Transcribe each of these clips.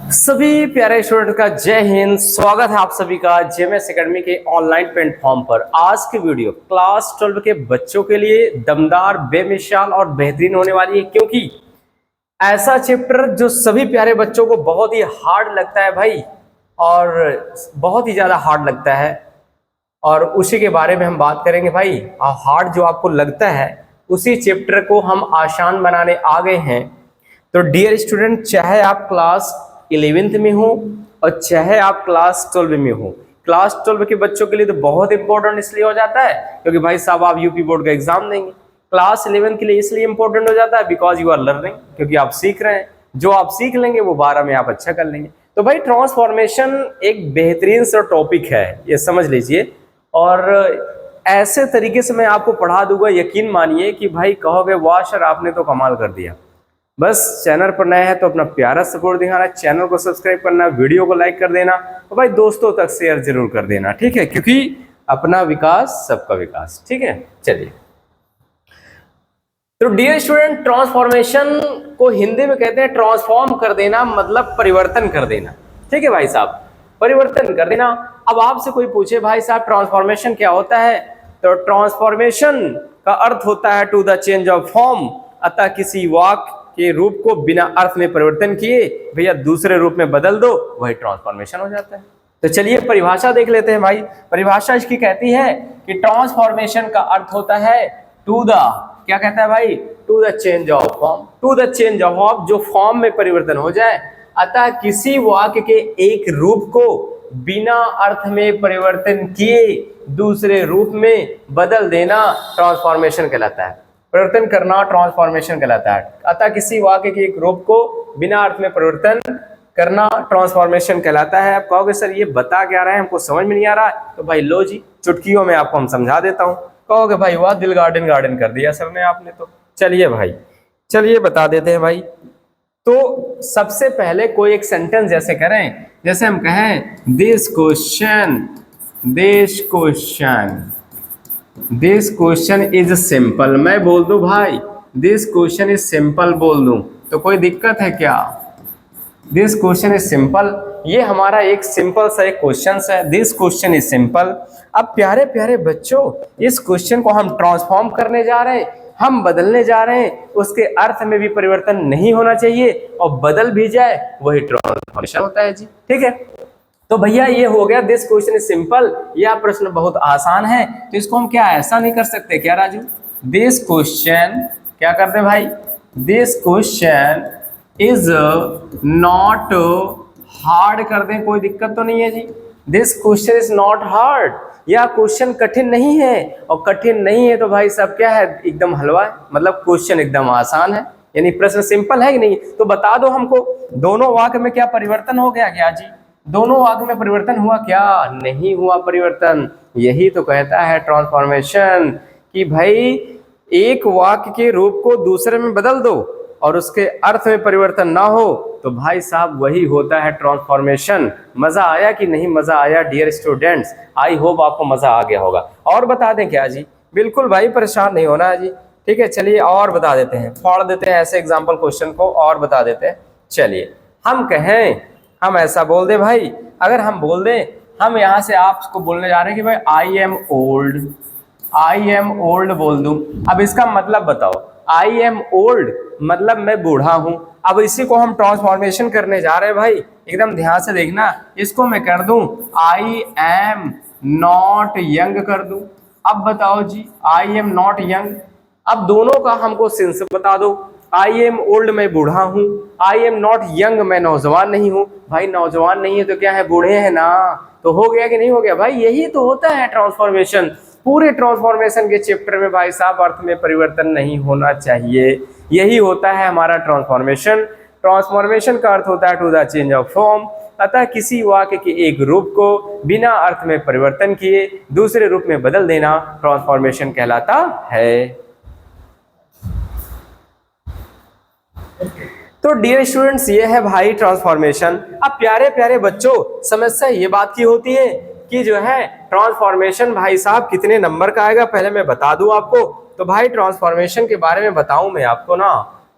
सभी प्यारे स्टूडेंट का जय हिंद। स्वागत है आप सभी का जेएमएस एकेडमी के ऑनलाइन प्लेटफॉर्म पर। आज की वीडियो क्लास 12 के बच्चों के लिए दमदार, बेमिसाल और बेहतरीन होने वाली है, क्योंकि ऐसा चैप्टर जो सभी प्यारे बच्चों को बहुत ही हार्ड लगता है भाई, और बहुत ही ज्यादा हार्ड लगता है, और उसी के बारे में हम बात करेंगे भाई। हार्ड जो आपको लगता है उसी चैप्टर को हम आसान बनाने आ गए हैं। तो डियर स्टूडेंट, चाहे आप क्लास 11th में हो और चाहे आप क्लास 12 में हो, क्लास 12 के बच्चों के लिए तो बहुत इंपॉर्टेंट इसलिए हो जाता है क्योंकि भाई साहब आप यूपी बोर्ड का एग्जाम देंगे। क्लास 11 के लिए इसलिए इंपॉर्टेंट हो जाता है बिकॉज यू आर लर्निंग, क्योंकि आप सीख रहे हैं। जो आप सीख लेंगे वो 12 में आप अच्छा कर लेंगे। तो भाई ट्रांसफॉर्मेशन एक बेहतरीन सा टॉपिक है, ये समझ लीजिए। और ऐसे तरीके से मैं आपको पढ़ा दूंगा, यकीन मानिए कि भाई कहोगे वाह सर आपने तो कमाल कर दिया। बस चैनल पर नया है तो अपना प्यारा सपोर्ट दिखाना, चैनल को सब्सक्राइब करना, वीडियो को लाइक कर देना और भाई दोस्तों तक शेयर जरूर कर देना, ठीक है, क्योंकि अपना विकास सबका विकास, ठीक है। चलिए, तो डियर स्टूडेंट, ट्रांसफॉर्मेशन को हिंदी में कहते हैं ट्रांसफॉर्म कर देना, मतलब परिवर्तन कर देना, ठीक है भाई साहब, परिवर्तन कर देना। अब आपसे कोई पूछे भाई साहब ट्रांसफॉर्मेशन क्या होता है, तो ट्रांसफॉर्मेशन का अर्थ होता है to the change of form, अतः किसी वाक्य के रूप को बिना अर्थ में परिवर्तन किए भैया दूसरे रूप में बदल दो, वही ट्रांसफॉर्मेशन हो जाता है। तो चलिए परिभाषा देख लेते हैं भाई। परिभाषा इसकी कहती है कि ट्रांसफॉर्मेशन का अर्थ होता है टू द, क्या कहता है भाई, to the change of form, to the change of, जो फॉर्म में परिवर्तन हो जाए, अतः किसी वाक्य के एक रूप को बिना अर्थ में परिवर्तन किए दूसरे रूप में बदल देना ट्रांसफॉर्मेशन कहलाता है। परिवर्तन करना ट्रांसफॉर्मेशन कहलाता है। अतः किसी वाक्य के एक रूप को बिना अर्थ में परिवर्तन करना ट्रांसफॉर्मेशन कहलाता है। आप कहोगे सर ये बता क्या रहा है, हमको समझ में नहीं आ रहा है, तो भाई लो जी, चुटकियों में आपको हम समझा देता हूँ। कहोगे भाई वाह दिल गार्डन गार्डन कर दिया सर ने आपने, तो चलिए भाई, चलिए बता देते हैं भाई। तो सबसे पहले कोई एक सेंटेंस जैसे करें, जैसे हम कहें दिस क्वेश्चन इज सिंपल, मैं बोल दूं भाई दिस क्वेश्चन इज सिंपल बोल दूं तो कोई दिक्कत है क्या? दिस क्वेश्चन इज सिंपल, ये हमारा एक सिंपल सा एक क्वेश्चन है, दिस क्वेश्चन इज सिंपल। अब प्यारे प्यारे बच्चों, इस क्वेश्चन को हम ट्रांसफॉर्म करने जा रहे हैं, हम बदलने जा रहे हैं, उसके अर्थ में भी परिवर्तन नहीं होना चाहिए, और बदल भी जाए वही ट्रांसफॉर्मेशन होता है जी, ठीक है। तो भैया ये हो गया दिस क्वेश्चन इज सिंपल, यह प्रश्न बहुत आसान है, तो इसको हम क्या ऐसा नहीं कर सकते क्या राजू? दिस क्वेश्चन क्या करते हैं भाई, this question is not hard कर दें, कोई दिक्कत तो नहीं है जी। This question is not hard, यह क्वेश्चन कठिन नहीं है, और कठिन नहीं है तो भाई सब क्या है, एकदम हलवा है, मतलब क्वेश्चन एकदम आसान है, यानी प्रश्न सिंपल है कि नहीं। तो बता दो हमको दोनों वाक्य में क्या परिवर्तन हो गया क्या जी? दोनों वाक्य में परिवर्तन हुआ क्या? नहीं हुआ परिवर्तन। यही तो कहता है ट्रांसफॉर्मेशन कि भाई एक वाक्य के रूप को दूसरे में बदल दो और उसके अर्थ में परिवर्तन ना हो, तो भाई साहब वही होता है ट्रांसफॉर्मेशन। मजा आया कि नहीं मजा आया डियर स्टूडेंट्स? आई होप आपको मजा आ गया होगा। और बता दें क्या जी? बिल्कुल भाई, परेशान नहीं होना है जी, ठीक है। चलिए और बता देते हैं, फाड़ देते हैं ऐसे एग्जाम्पल क्वेश्चन को और बता देते हैं। चलिए हम कहें, हम ऐसा बोल दे भाई, अगर हम बोल दें, हम यहाँ से आपको बोलने जा रहे हैं कि भाई आई एम ओल्ड बोल दूं, अब इसका मतलब बताओ, आई एम ओल्ड मतलब मैं बूढ़ा हूं। अब इसी को हम ट्रांसफॉर्मेशन करने जा रहे हैं भाई, एकदम ध्यान से देखना। इसको मैं कर दूं आई एम नॉट यंग कर दूं। अब बताओ जी, आई एम नॉट यंग, अब दोनों का हमको सेंस बता दो। आई एम ओल्ड मैं बूढ़ा हूं, आई एम नॉट यंग मैं नौजवान नहीं हूं। भाई नौजवान नहीं है तो क्या है, बूढ़े हैं ना, तो हो गया कि नहीं हो गया भाई? यही तो होता है ट्रांसफॉर्मेशन। पूरे ट्रांसफॉर्मेशन के चैप्टर में भाई साहब अर्थ में परिवर्तन नहीं होना चाहिए, यही होता है हमारा ट्रांसफॉर्मेशन। ट्रांसफॉर्मेशन का अर्थ होता है to the change of form, अतः किसी वाक्य के एक रूप को बिना अर्थ में परिवर्तन किए दूसरे रूप में बदल देना ट्रांसफॉर्मेशन कहलाता है। तो डियर स्टूडेंट्स, ये है भाई ट्रांसफॉर्मेशन। अब प्यारे प्यारे बच्चों, समस्या ये बात की होती है कि जो है ट्रांसफॉर्मेशन भाई साहब कितने नंबर का आएगा, पहले मैं बता दूं आपको। तो भाई ट्रांसफॉर्मेशन के बारे में बताऊं मैं आपको ना,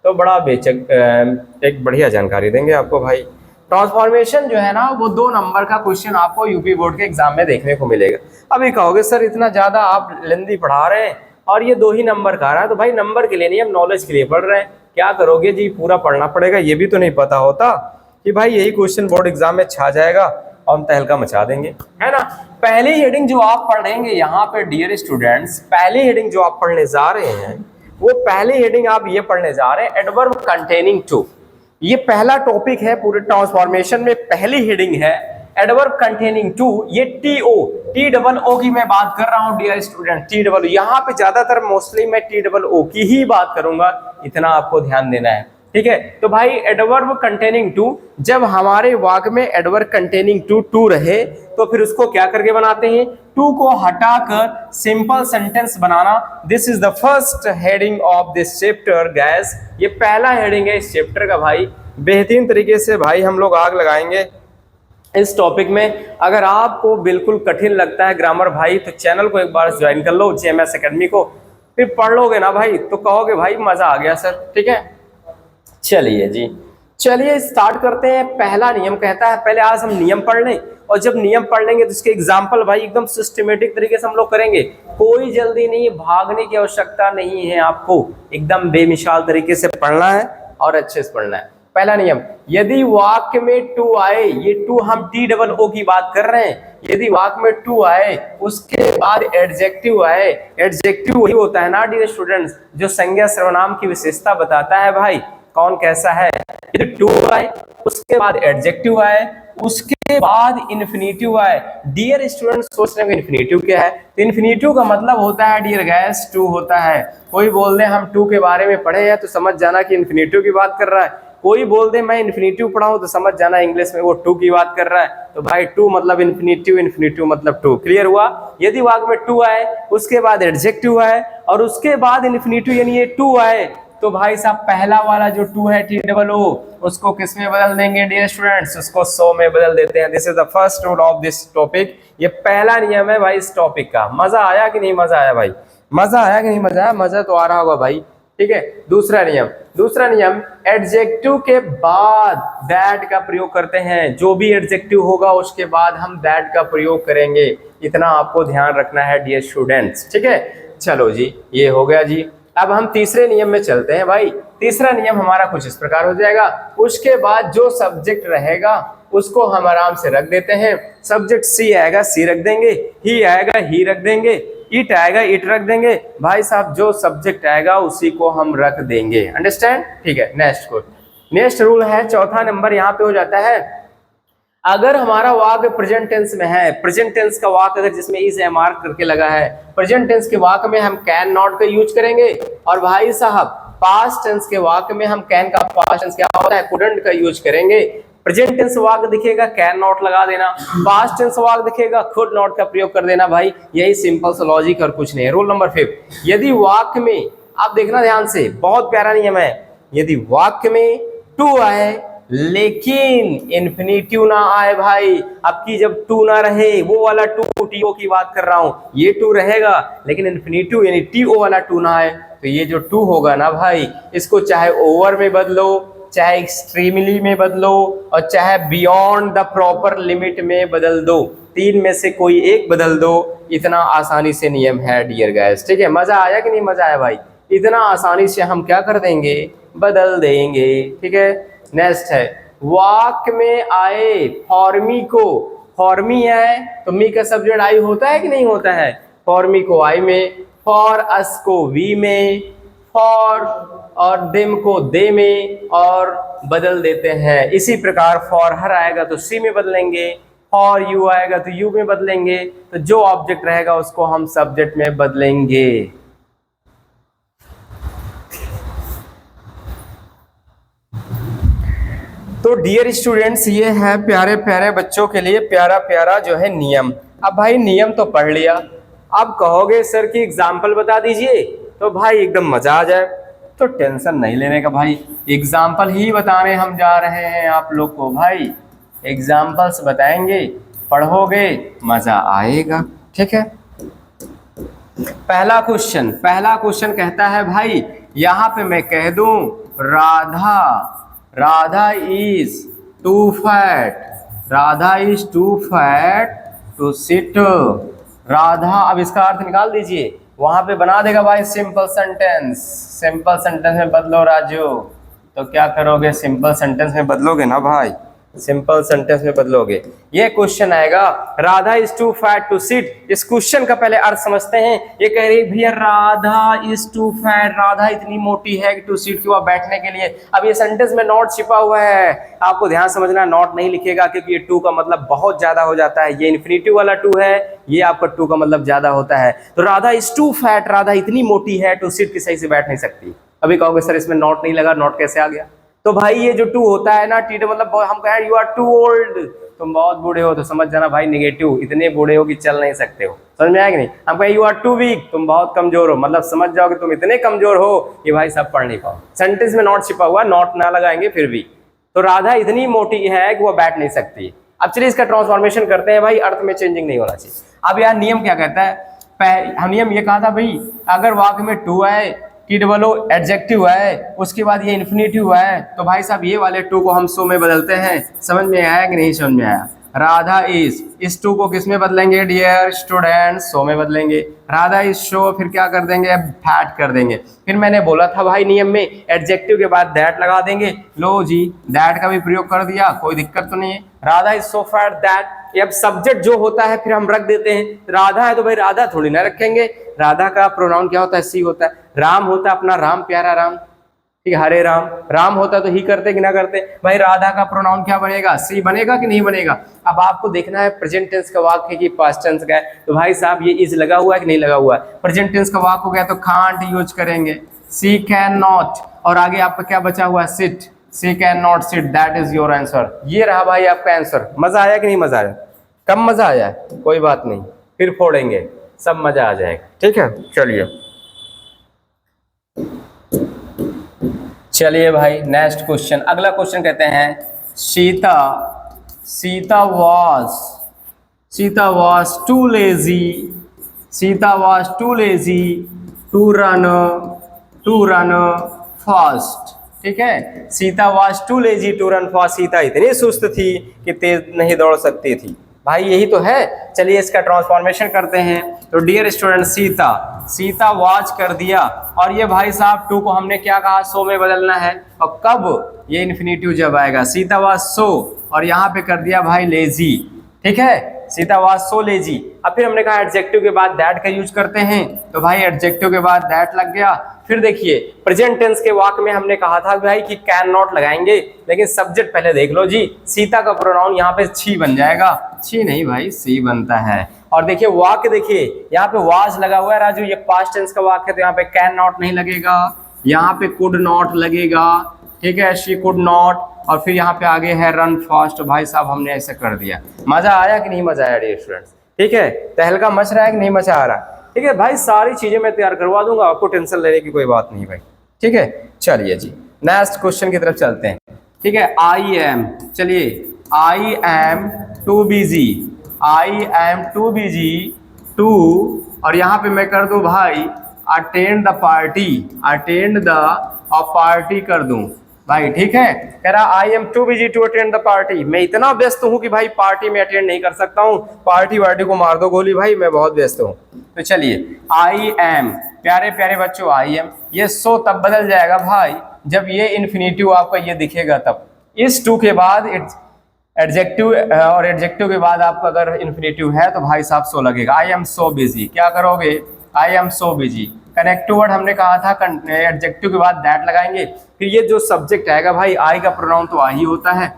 तो बड़ा बेचक एक बढ़िया जानकारी देंगे आपको भाई। ट्रांसफॉर्मेशन जो है ना वो 2 नंबर का क्वेश्चन आपको यूपी बोर्ड के एग्जाम में देखने को मिलेगा। अभी कहोगे सर इतना ज्यादा आप लेंदी पढ़ा रहे हैं और ये 2 ही नंबर का आ रहा है, तो भाई नंबर के लिए नहीं, हम नॉलेज के लिए पढ़ रहे हैं। क्या करोगे जी, पूरा पढ़ना पड़ेगा, ये भी तो नहीं पता होता कि भाई यही क्वेश्चन बोर्ड एग्जाम में छा जाएगा और हम तहलका मचा देंगे, है ना। पहली हेडिंग जो आप पढ़ेंगे यहाँ पे डियर स्टूडेंट्स, पहली हेडिंग जो आप पढ़ने जा रहे हैं वो पहली हेडिंग आप ये पढ़ने जा रहे हैं एडवर्ब कंटेनिंग टू। ये पहला टॉपिक है पूरे ट्रांसफॉर्मेशन में, पहली हेडिंग है एडवर्ब कंटेनिंग टू। ये टी डबल ओ की मैं बात कर रहा हूं dear student, T double O. यहाँ पे ज्यादातर मोस्टली मैं टी डबल ओ की ही बात करूंगा, इतना आपको ध्यान देना है, ठीक है। तो भाई एडवर्ब कंटेनिंग टू, जब हमारे वाक्य में एडवर्ब कंटेनिंग टू रहे तो फिर उसको क्या करके बनाते हैं, टू को हटाकर simple sentence banana. This is the first heading of this chapter gas, ये पहला हेडिंग है इस चैप्टर का भाई। बेहतरीन तरीके से भाई हम लोग आग लगाएंगे इस टॉपिक में। अगर आपको बिल्कुल कठिन लगता है ग्रामर भाई तो चैनल को एक बार ज्वाइन कर लो जेएमएस एकेडमी को, फिर पढ़ लोगे ना भाई तो कहोगे भाई मजा आ गया सर, ठीक है। चलिए जी, चलिए स्टार्ट करते हैं। पहला नियम कहता है, पहले आज हम नियम पढ़ लें और जब नियम पढ़ लेंगे तो इसके एग्जाम्पल भाई एकदम सिस्टमेटिक तरीके से हम लोग करेंगे। कोई जल्दी नहीं, भागने की आवश्यकता नहीं है, आपको एकदम बेमिसाल तरीके से पढ़ना है और अच्छे से पढ़ना है। पहला नियम, यदि वाक्य में टू आए, ये टू हम टी डबल ओ की बात कर रहे हैं, यदि वाक्य में टू आए उसके बाद एडजेक्टिव आए, एडजेक्टिव वही होता है ना डियर स्टूडेंट्स जो संज्ञा सर्वनाम की विशेषता बताता है भाई कौन कैसा है। यदि टू आए उसके बाद एडजेक्टिव आए उसके बाद इन्फिनेटिव आए। डियर स्टूडेंट्स सोच रहे हैं इन्फिनेटिव क्या है, तो इन्फिनेटिव का मतलब होता है डियर गैस टू होता है। कोई बोल दे हम टू के बारे में पढ़े हैं तो समझ जाना कि इन्फिनेटिव की बात कर रहा है, कोई बोल दे मैं इन्फिनेटिव पढ़ा हूं तो समझ जाना इंग्लिश में वो टू की बात कर रहा है। तो भाई टू मतलब इन्फिनेटिव, इन्फिनेटिव मतलब टू, क्लियर हुआ। यदि वाक्य में टू आए उसके बाद एडजेक्टिव आए और उसके बाद इन्फिनेटिव यानी ये टू आए तो भाई साहब पहला वाला जो टू है टी डबल ओ उसको किस में बदल देंगे डियर स्टूडेंट्स, उसको सो में बदल देते हैं। This is the first rule of this topic, ये पहला नियम है भाई इस टॉपिक का। मजा आया कि नहीं मजा आया भाई, मजा आया कि नहीं मजा आया, मजा तो आ रहा होगा भाई, ठीक है। दूसरा नियम एडजेक्टिव के बाद दैट का प्रयोग करते हैं, जो भी एडजेक्टिव होगा उसके बाद हम दैट का प्रयोग करेंगे, इतना आपको ध्यान रखना है डियर स्टूडेंट्स, ठीक है। चलो जी ये हो गया जी। अब हम तीसरे नियम में चलते हैं भाई। तीसरा नियम हमारा कुछ इस प्रकार हो जाएगा, उसके बाद जो सब्जेक्ट रहेगा उसको हम आराम से रख देते हैं। सब्जेक्ट सी आएगा सी रख देंगे, ही आएगा ही रख देंगे, इट आएगा इट रख देंगे। भाई साहब जो सब्जेक्ट आएगा उसी को हम रख देंगे, अंडरस्टैंड, ठीक है। नेक्स्ट रूल है, चौथा नंबर यहाँ पे हो जाता है, अगर हमारा वाक्य प्रेजेंट टेंस में है, प्रेजेंट टेंस का वाक्य अगर जिसमें इस मार्क करके लगा है, प्रेजेंट टेंस के वाक्य में हम कैन नॉट का यूज करेंगे और भाई साहब पास्ट टेंस के वाक्य में हम कैन का पास्ट टेंस क्या होता है कुडंट का यूज करेंगे। प्रेजेंट टेंस वाक्य दिखेगा कैन नॉट लगा देना, पास्ट टेंस वाक्य दिखेगा कुड नॉट का प्रयोग कर देना। भाई यही सिंपल सा लॉजिक और कुछ नहीं है। रूल नंबर 5, यदि वाक्य में, आप देखना ध्यान से, बहुत प्यारा नियम है, यदि वाक्य में टू आए लेकिन इन्फिनेटिव ना आए भाई, अब की जब टू ना रहे, वो वाला टू टीओ की बात कर रहा हूं, ये टू रहेगा लेकिन इन्फिनेटिव यानी टीओ वाला टू ना आए, तो ये जो टू होगा ना भाई इसको चाहे ओवर में बदलो, चाहे एक्सट्रीमली में बदलो और चाहे बियॉन्ड द प्रॉपर लिमिट में बदल दो, तीन में से कोई एक बदल दो, इतना आसानी से नियम है डियर गाइस, ठीक है। मजा आया कि नहीं मजा आया भाई, इतना आसानी से हम क्या कर देंगे, बदल देंगे, ठीक है। नेक्स्ट है, वाक्य में आए फॉर्मी को, फॉर्मी है तो मी का सब्जेक्ट आई होता है कि नहीं होता है, फॉर्मी को आई में, फॉर अस को वी में, फॉर और देम को दे में और बदल देते हैं। इसी प्रकार फॉर हर आएगा तो सी में बदलेंगे, फॉर यू आएगा तो यू में बदलेंगे, तो जो ऑब्जेक्ट रहेगा उसको हम सब्जेक्ट में बदलेंगे। तो डियर स्टूडेंट्स ये है प्यारे प्यारे बच्चों के लिए प्यारा प्यारा जो है नियम। अब भाई नियम तो पढ़ लिया, अब कहोगे सर की एग्जाम्पल बता दीजिए, तो भाई एकदम मजा आ जाए, तो टेंशन नहीं लेने का भाई, एग्जाम्पल ही बताने हम जा रहे हैं आप लोग को भाई, एग्जाम्पल्स बताएंगे, पढ़ोगे मजा आएगा, ठीक है। पहला क्वेश्चन कहता है भाई, यहाँ पे मैं कह दूं Radha is too fat, Radha is too fat to sit. Radha, अब इसका अर्थ निकाल दीजिए, वहां पे बना देगा भाई सिंपल सेंटेंस। सिंपल सेंटेंस में बदलो राजू, तो क्या करोगे, सिंपल सेंटेंस में बदलोगे ना भाई, सिंपल सेंटेंस में बदलोगे। ये क्वेश्चन आएगा, Radha is too fat to sit. इस क्वेश्चन का पहले अर्थ समझते हैं। ये कह रही भैया Radha is too fat, Radha इतनी मोटी है कि टू सिट, की वह बैठने के लिए। अब ये सेंटेंस में नॉट छिपा हुआ है, आपको ध्यान समझना, नॉट नहीं लिखेगा क्योंकि ये टू का मतलब बहुत ज्यादा हो जाता है। ये इन्फिनिटिव वाला टू है, ये आपका टू का मतलब ज्यादा होता है। तो Radha is too fat, Radha इतनी मोटी है टू सिट, की सही से बैठ नहीं सकती। अभी कहोगे सर इसमें नॉट नहीं लगा, नॉट कैसे आ गया? तो भाई ये जो टू होता है ना, टी मतलब हम कहें यू आर टू ओल्ड, तुम बहुत बूढ़े हो, तो समझ जाना भाई नेगेटिव, इतने बूढ़े हो कि चल नहीं सकते हो। समझ में आएगा नहीं? हम कहें यू आर टू वीक, तुम बहुत कमजोर हो, मतलब समझ जाओ कि तुम इतने कमजोर हो कि भाई सब पढ़ नहीं पाओ। सेंटेंस में नॉट छिपा हुआ, नॉट ना लगाएंगे फिर भी। तो राधा इतनी मोटी है कि वो बैठ नहीं सकती। अब चलिए इसका ट्रांसफॉर्मेशन करते हैं भाई, अर्थ में चेंजिंग नहीं होना चाहिए। अब यार नियम क्या कहता है, हम नियम ये कहा था भाई, अगर वाक्य में टू है, टी डबल ओ एडजेक्टिव है, उसके बाद ये इन्फिनिटिव है, तो भाई साहब ये वाले टू को हम सो में बदलते हैं। समझ में आया कि नहीं समझ में आया? राधा इज, इस टू को किस में बदलेंगे डियर स्टूडेंट? सो में बदलेंगे। राधा इज शो, फिर क्या कर देंगे, फैट कर देंगे। फिर मैंने बोला था भाई नियम में एडजेक्टिव के बाद दैट लगा देंगे। लो जी, दैट का भी प्रयोग कर दिया, कोई दिक्कत तो नहीं है। Radha is so fat that, ये अब सब्जेक्ट जो होता है फिर हम रख देते हैं। राधा है तो भाई राधा थोड़ी ना रखेंगे, राधा का प्रोनाउन क्या होता है, सी होता है। राम होता है अपना राम, प्यारा राम, ठीक है, हरे राम। राम होता तो ही करते कि ना करते भाई। राधा का प्रोनाउन क्या बनेगा, सी बनेगा कि नहीं बनेगा? अब आपको देखना है प्रेजेंट टेंस का वाक्य की पास्ट टेंस का है, तो भाई साहब ये इज लगा हुआ है कि नहीं लगा हुआ है? प्रेजेंट टेंस का वाक्य हो गया तो कांट यूज करेंगे, सी कैन नॉट, और आगे आपका क्या बचा हुआ है, sit, she can not sit, that is your answer. ये रहा भाई आपका आंसर। मजा आया कि नहीं मजा आया? कम मजा आया, कोई बात नहीं, फिर फोड़ेंगे, सब मजा आ जाएगा। ठीक है, चलिए चलिए भाई नेक्स्ट क्वेश्चन। अगला क्वेश्चन कहते हैं Sita, Sita was too lazy, Sita was too lazy to run fast. ठीक है, Sita was too lazy to run fast, Sita इतनी सुस्त थी कि तेज नहीं दौड़ सकती थी। भाई यही तो है। चलिए इसका ट्रांसफॉर्मेशन करते हैं। तो डियर स्टूडेंट, सीता, सीता वाच कर दिया, और ये भाई साहब टू को हमने क्या कहा, सो में बदलना है। और कब, ये इन्फिनिटिव जब आएगा, सीता वाज सो, और यहाँ पे कर दिया भाई लेजी। ठीक है, सीता वाज सो लेजी। अब फिर हमने कहा एडजेक्टिव के बाद दैट का यूज करते हैं, तो भाई एडजेक्टिव के बाद दैट लग गया। फिर देखिए प्रेजेंट टेंस के वाक्य में हमने कहा था भाई कि कैन नॉट लगाएंगे, लेकिन सब्जेक्ट पहले देख लो जी, सीता का प्रोनाउन यहाँ पे छी बन जाएगा। छी नहीं भाई, सी बनता है। और देखिए वाक्य, देखिए यहाँ पे वाज लगा हुआ है राजू, ये पास्ट टेंस का वाक्य है, तो यहाँ पे कैन नॉट नहीं लगेगा, यहाँ पे कुड नॉट लगेगा। ठीक है, शी कुड नॉट, और फिर यहाँ पे आगे है रन फास्ट। भाई साहब हमने ऐसे कर दिया। मजा आया कि नहीं मजा आया डियर स्टूडेंट्स? ठीक है, तहलका मच रहा है कि नहीं मचा आ रहा? ठीक है भाई, सारी चीजें मैं तैयार करवा दूंगा, आपको टेंशन लेने की कोई बात नहीं भाई। ठीक है, चलिए जी नेक्स्ट क्वेश्चन की तरफ चलते हैं। ठीक है, आई एम, चलिए I am too busy, I am too busy to, और यहाँ पे मैं कर दूं भाई attend the party, attend the, और पार्टी कर दूं भाई। ठीक है, कह रहा I am too busy to attend the party, मैं इतना व्यस्त हूं कि भाई पार्टी में अटेंड नहीं कर सकता हूं। पार्टी वार्टी को मार दो गोली भाई, मैं बहुत व्यस्त हूं। तो चलिए आई एम, प्यारे प्यारे बच्चों आई एम, ये सो तब बदल जाएगा भाई जब ये इन्फिनिटिव आपका ये दिखेगा तब। इस टू के बाद एडजेक्टिव, और एडजेक्टिव के बाद आपका अगर इन्फिनिटिव है तो भाई साहब सो लगेगा। आई एम सो बिजी, क्या करोगे, I am so busy. Connective word हमने कहा था एडजेक्टिव के बाद दैट लगाएंगे। फिर ये जो सब्जेक्ट आएगा भाई, आई का प्रोनाउन तो आई होता है।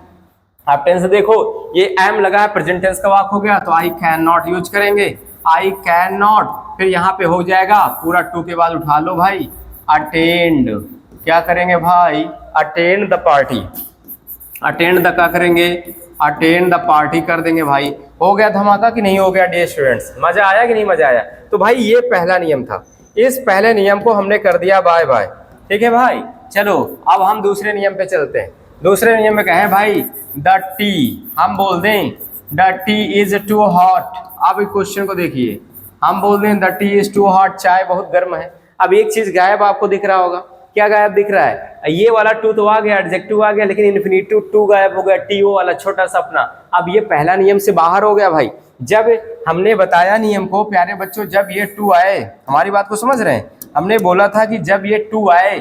आप टेंस देखो, ये एम लगा है, प्रेजेंट टेंस का वाक्य हो गया, तो आई कैन नॉट यूज करेंगे, आई कैन नॉट। फिर यहाँ पे हो जाएगा पूरा टू के बाद उठा लो भाई अटेंड, क्या करेंगे भाई, attend the party, attend the क्या करेंगे, अटेंड द पार्टी कर देंगे भाई। हो गया धमाका कि नहीं हो गया डियर स्टूडेंट्स? मजा आया कि नहीं मजा आया? तो भाई ये पहला नियम था, इस पहले नियम को हमने कर दिया बाय बाय। ठीक है भाई, चलो अब हम दूसरे नियम पे चलते हैं। दूसरे नियम में कहें भाई द टी, हम बोल दें the tea is too hot. अब इस क्वेश्चन को देखिए, हम बोल दें the tea is too hot, चाय बहुत गर्म है। अब एक चीज गायब आपको दिख रहा होगा, क्या गायब दिख रहा है? ये वाला टू तो आ गया, एडजेक्टिव आ गया, लेकिन इन्फिनिटिव टू गायब हो गया, टीओ वाला छोटा सा अपना। अब ये पहला नियम से बाहर हो गया भाई। जब हमने बताया नियम को प्यारे बच्चों, जब ये टू आए, हमारी बात को समझ रहे हैं, हमने बोला था कि जब ये टू आए,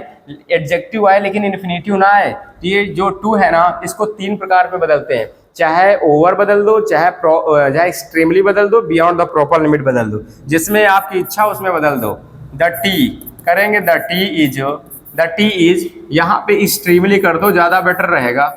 एडजेक्टिव आए लेकिन इन्फिनिटिव ना आए, तो ये जो टू है ना, इसको तीन प्रकार में बदलते हैं। चाहे ओवर बदल दो, चाहे एक्सट्रीमली बदल दो, बियॉन्ड द प्रॉपर लिमिट बदल दो, जिसमें आपकी इच्छा उसमें बदल दो। द टी करेंगे, द टी इज यहाँ पे एक्सट्रीमली कर दो, ज्यादा बेटर रहेगा।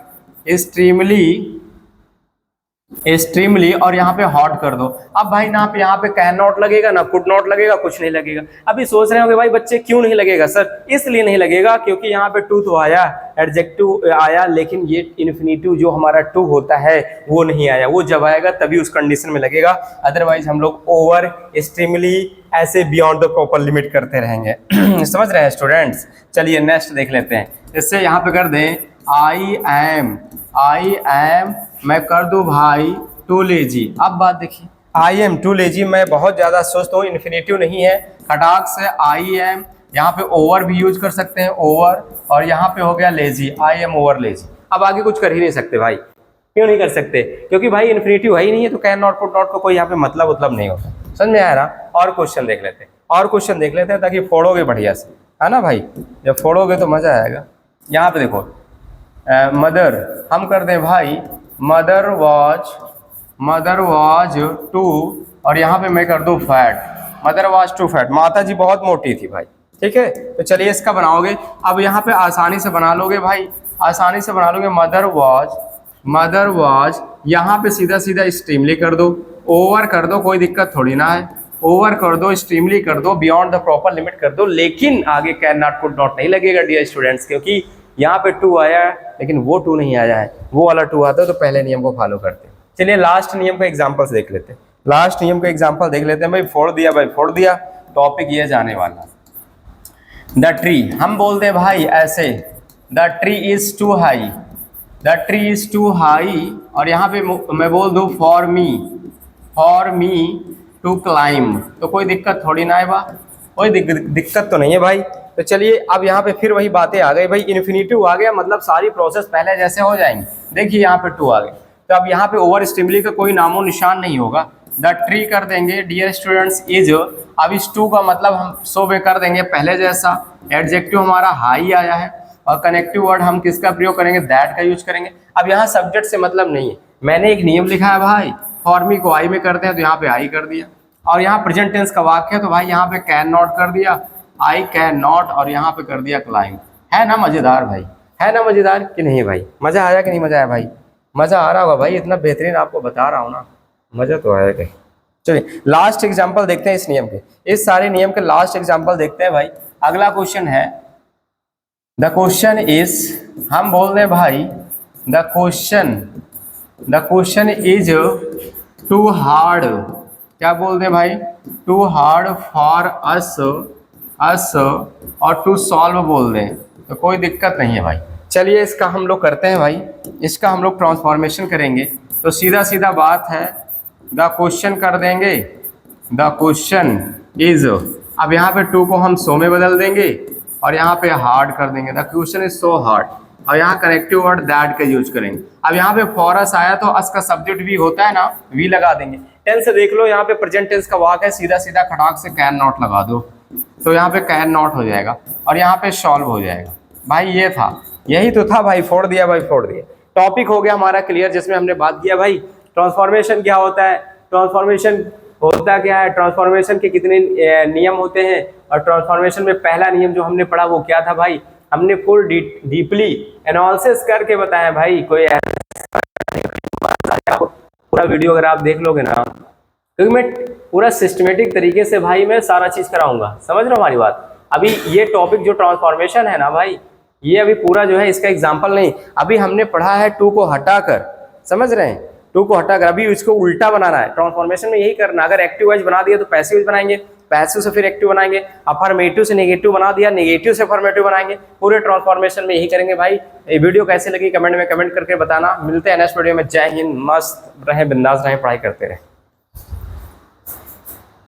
एक्सट्रीमली और यहाँ पे हॉट कर दो। अब भाई यहाँ पे कैन नॉट लगेगा ना, कुड नॉट लगेगा, कुछ नहीं लगेगा। अभी सोच रहे होंगे भाई बच्चे क्यों नहीं लगेगा सर? इसलिए नहीं लगेगा क्योंकि यहाँ पे टू तो आया, एडजेक्टिव आया, लेकिन ये इन्फिनिटिव जो हमारा टू होता है वो नहीं आया। वो जब आएगा तभी उस कंडीशन में लगेगा, अदरवाइज हम लोग ओवर, एक्सट्रीमली, ऐसे बियॉन्ड द प्रॉपर लिमिट करते रहेंगे। समझ रहे हैं स्टूडेंट्स? चलिए नेक्स्ट देख लेते हैं। इससे यहाँ पे कर दें आई एम मैं कर दूं भाई टू लेजी। अब बात देखिए, आई एम टू लेजी, मैं बहुत ज़्यादा सुस्त हूँ, इन्फिनिटिव नहीं है, खटाक से आई एम, यहाँ पे ओवर भी यूज कर सकते हैं, ओवर, और यहाँ पे हो गया lazy, I am over lazy. अब आगे कुछ कर ही नहीं सकते भाई। क्यों नहीं कर सकते? क्योंकि भाई इन्फिनिटिव है ही नहीं है, तो कैन नॉट, कुड नॉट को कोई यहाँ पे मतलब नहीं होता। समझ में आया ना? और क्वेश्चन देख लेते हैं ताकि फोड़ोगे बढ़िया से, है ना भाई? जब फोड़ोगे तो मजा आएगा। यहाँ पे देखो, मदर हम कर दें भाई मदर वॉज टू, और यहाँ पे मैं कर दूं fat, mother was too fat, माता जी बहुत मोटी थी भाई। ठीक है, तो चलिए इसका बनाओगे। अब यहाँ पे आसानी से बना लोगे भाई, आसानी से बना लोगे। मदर वॉज यहाँ पे सीधा एक्सट्रीमली कर दो, ओवर कर दो, कोई दिक्कत थोड़ी ना है, ओवर कर दो, एक्सट्रीमली कर दो, बियॉन्ड द प्रॉपर लिमिट कर दो, लेकिन आगे कैन नॉट, कुड नॉट नहीं लगेगा डियर स्टूडेंट्स, क्योंकि यहाँ पे टू आया है लेकिन वो टू नहीं आया है, वो वाला टू आता है, तो पहले नियम को फॉलो करते हैं। चलिए लास्ट नियम का एग्जांपल देख लेते हैं। भाई फोड़ दिया, टॉपिक ये जाने वाला। द ट्री हम बोलते हैं भाई ऐसे, the tree is too high, और यहाँ पे मैं बोल दूँ फॉर मी टू क्लाइम, तो कोई दिक्कत थोड़ी ना है बा, कोई दिक्कत तो नहीं है भाई। तो चलिए अब यहाँ पे फिर वही बातें आ गई भाई, इन्फिनिटिव आ गया मतलब सारी प्रोसेस पहले जैसे हो जाएंगी। देखिए यहाँ पे टू आ गए, तो अब यहाँ पे ओवर स्टिमुली का कोई नामो निशान नहीं होगा। द ट्री कर देंगे डियर स्टूडेंट्स इज, अब इस टू का मतलब हम सो में कर देंगे पहले जैसा, एडजेक्टिव हमारा हाई आया है, और कनेक्टिव वर्ड हम किसका प्रयोग करेंगे? दैट का यूज करेंगे। अब यहाँ सब्जेक्ट से मतलब नहीं है, मैंने एक नियम लिखा है भाई, फॉर मी को आई में करते हैं तो यहाँ पे आई कर दिया, और यहाँ प्रेजेंट टेंस का वाक्य है तो भाई यहाँ पे कैन नॉट कर दिया, आई कैन नॉट, और यहाँ पे कर दिया क्लाइंब। है ना मजेदार भाई? है ना मजेदार कि नहीं भाई? मजा आया कि नहीं मजा आया भाई? मजा आ रहा होगा भाई, इतना बेहतरीन आपको बता रहा हूँ ना, मजा तो आया कहीं। चलिए लास्ट एग्जांपल देखते हैं इस नियम के, इस सारे नियम के लास्ट एग्जांपल देखते हैं भाई। अगला क्वेश्चन है, द क्वेश्चन इज, हम बोल रहे भाई the question is too hard, क्या बोल रहे भाई? टू हार्ड फॉर अस और टू सॉल्व बोल दें तो कोई दिक्कत नहीं है भाई। चलिए इसका हम लोग करते हैं भाई, इसका हम लोग ट्रांसफॉर्मेशन करेंगे। तो सीधा बात है, द क्वेश्चन कर देंगे, द क्वेश्चन इज, अब यहाँ पे टू को हम सो में बदल देंगे और यहाँ पे हार्ड कर देंगे, the question is so hard, और यहाँ कनेक्टिव वर्ड दैट का यूज करेंगे। अब यहाँ पे फॉर अस आया तो अस का सब्जेक्ट भी होता है ना, वी लगा देंगे। टेंस से देख लो, यहाँ पे प्रेजेंट टेंस का वाक है, सीधा खटाक से कैन नॉट लगा दो, तो यहाँ पे कैन नॉट हो जाएगा और यहाँ पे सॉल्व हो जाएगा। भाई ये था, यही तो था भाई, फोड़ दिया भाई, फोड़ दिया। टॉपिक हो गया हमारा क्लियर, जिसमें हमने बात किया भाई ट्रांसफॉर्मेशन क्या होता है, ट्रांसफॉर्मेशन होता क्या है, ट्रांसफॉर्मेशन के कितने नियम होते हैं, और ट्रांसफॉर्मेशन में पहला नियम जो हमने पढ़ा वो क्या था भाई, हमने फुल डीपली एनालिसिस करके बताया भाई। कोई पूरा वीडियो अगर आप देख लोगे ना, क्योंकि मैं पूरा सिस्टमेटिक तरीके से भाई मैं सारा चीज कराऊंगा, समझ रहे हो हमारी बात। अभी ये टॉपिक जो ट्रांसफॉर्मेशन है ना भाई, ये अभी पूरा जो है इसका एग्जाम्पल नहीं, अभी हमने पढ़ा है टू को हटाकर, समझ रहे हैं, टू को हटाकर अभी इसको उल्टा बनाना है। ट्रांसफॉर्मेशन में यही करना, अगर एक्टिव वाइज बना दिया तो पैसिव वाइज बनाएंगे, पैसिव से फिर एक्टिव बनाएंगे, अफर्मेटिव से नेगेटिव बना दिया, नेगेटिव से अफर्मेटिव बनाएंगे। पूरे ट्रांसफॉर्मेशन में यही करेंगे भाई। ये वीडियो कैसे लगी कमेंट में कमेंट करके बताना। मिलते हैं नेक्स्ट वीडियो में। जय हिंद, मस्त रहें, बिंदास रहें, पढ़ाई करते रहें।